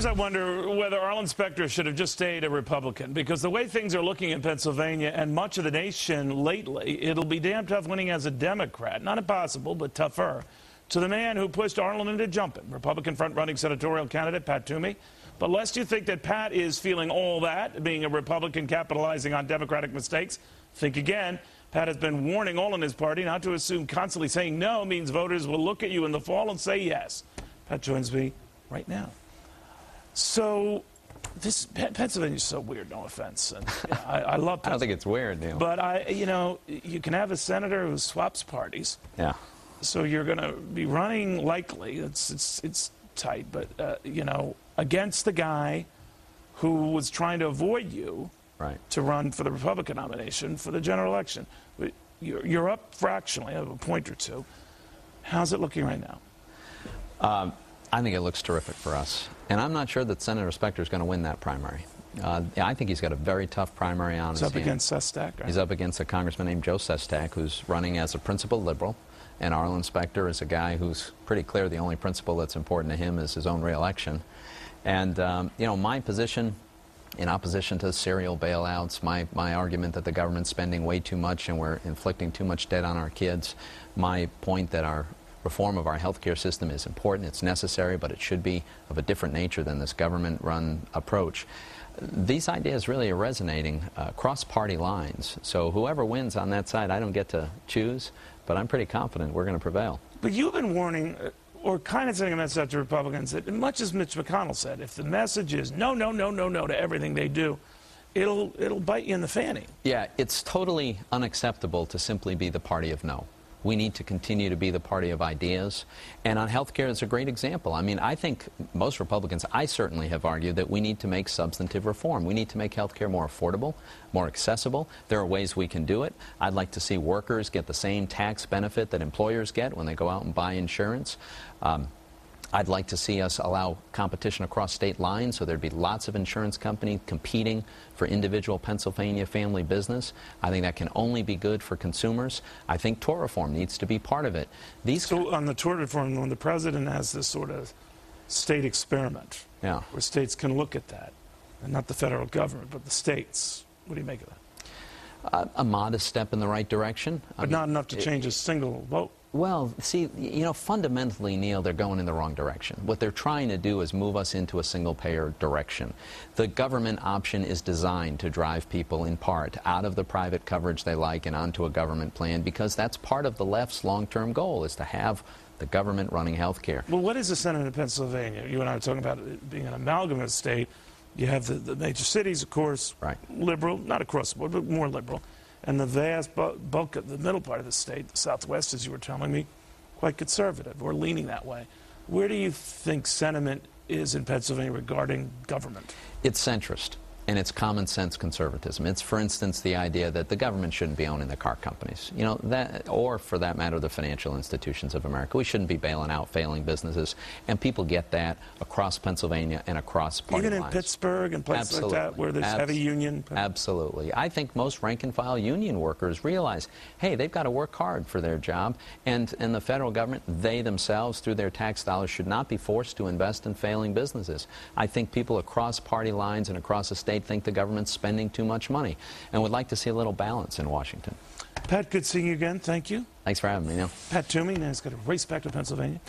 Sometimes I wonder whether Arlen Specter should have just stayed a Republican, because the way things are looking in Pennsylvania and much of the nation lately, it'll be damn tough winning as a Democrat. Not impossible, but tougher. To the man who pushed Arlen into jumping, Republican front-running senatorial candidate Pat Toomey. But lest you think that Pat is feeling all that, being a Republican capitalizing on Democratic mistakes, think again. Pat has been warning all in his party not to assume constantly saying no means voters will look at you in the fall and say yes. Pat joins me right now. So, this Pennsylvania is so weird, no offense. And, I love Pennsylvania. I don't think it's weird, Neil. But, you can have a senator who swaps parties. Yeah. So you're going to be running likely, it's tight, but, against the guy who was trying to avoid you to run for the Republican nomination for the general election. You're up fractionally, a point or two. How's it looking right now? I think it looks terrific for us. And I'm not sure that Senator Specter is going to win that primary. I think he's got a very tough primary on his hands. He's up against Sestak, right? He's up against a congressman named Joe Sestak, who's running as a principal liberal. And Arlen Specter is a guy who's pretty clear the only principle that's important to him is his own reelection. And, my position in opposition to serial bailouts, my argument that the government's spending way too much and we're inflicting too much debt on our kids, my point that our reform of our healthcare system is important, it's necessary, but it should be of a different nature than this government-run approach. These ideas really are resonating across party lines. So whoever wins on that side, I don't get to choose, but I'm pretty confident we're going to prevail. But you've been warning, or kind of sending a message out to Republicans that, much as Mitch McConnell said, if the message is no, no, no, no, no to everything they do, it'll bite you in the fanny. Yeah, it's totally unacceptable to simply be the party of no. We need to continue to be the party of ideas. And on health care, it's a great example. I mean, I think most Republicans, I certainly have argued that we need to make substantive reform. We need to make health care more affordable, more accessible. There are ways we can do it. I'd like to see workers get the same tax benefit that employers get when they go out and buy insurance. I'd like to see us allow competition across state lines so there'd be lots of insurance companies competing for individual Pennsylvania family business. I think that can only be good for consumers. I think tort reform needs to be part of it. So on the tort reform, when the president has this sort of state experiment, where states can look at that, and not the federal government, but the states, what do you make of that? A modest step in the right direction. But not enough to change a single vote. Well, see, fundamentally, Neil, they're going in the wrong direction. What they're trying to do is move us into a single-payer direction. The government option is designed to drive people, in part, out of the private coverage they like and onto a government plan, because that's part of the left's long-term goal, is to have the government running health care. Well, what is the Senate in Pennsylvania? You and I were talking about it being an amalgamate state. You have the major cities, of course, liberal, not across the board, but more liberal. And the vast bulk of the middle part of the state, the Southwest, as you were telling me, quite conservative or leaning that way. Where do you think sentiment is in Pennsylvania regarding government? It's centrist. And it's common sense conservatism. It's, for instance, the idea that the government shouldn't be owning the car companies, or for that matter, the financial institutions of America. We shouldn't be bailing out failing businesses, and people get that across Pennsylvania and across party lines. Even in Pittsburgh and places like that, where there's heavy union. Absolutely. I think most rank-and-file union workers realize, hey, they've got to work hard for their job, and the federal government, they themselves, through their tax dollars, should not be forced to invest in failing businesses. I think people across party lines and across the state think the government's spending too much money and would like to see a little balance in Washington. Pat, good seeing you again. Thank you. Thanks for having me, Neil. Pat Toomey, now he's got to race back to Pennsylvania.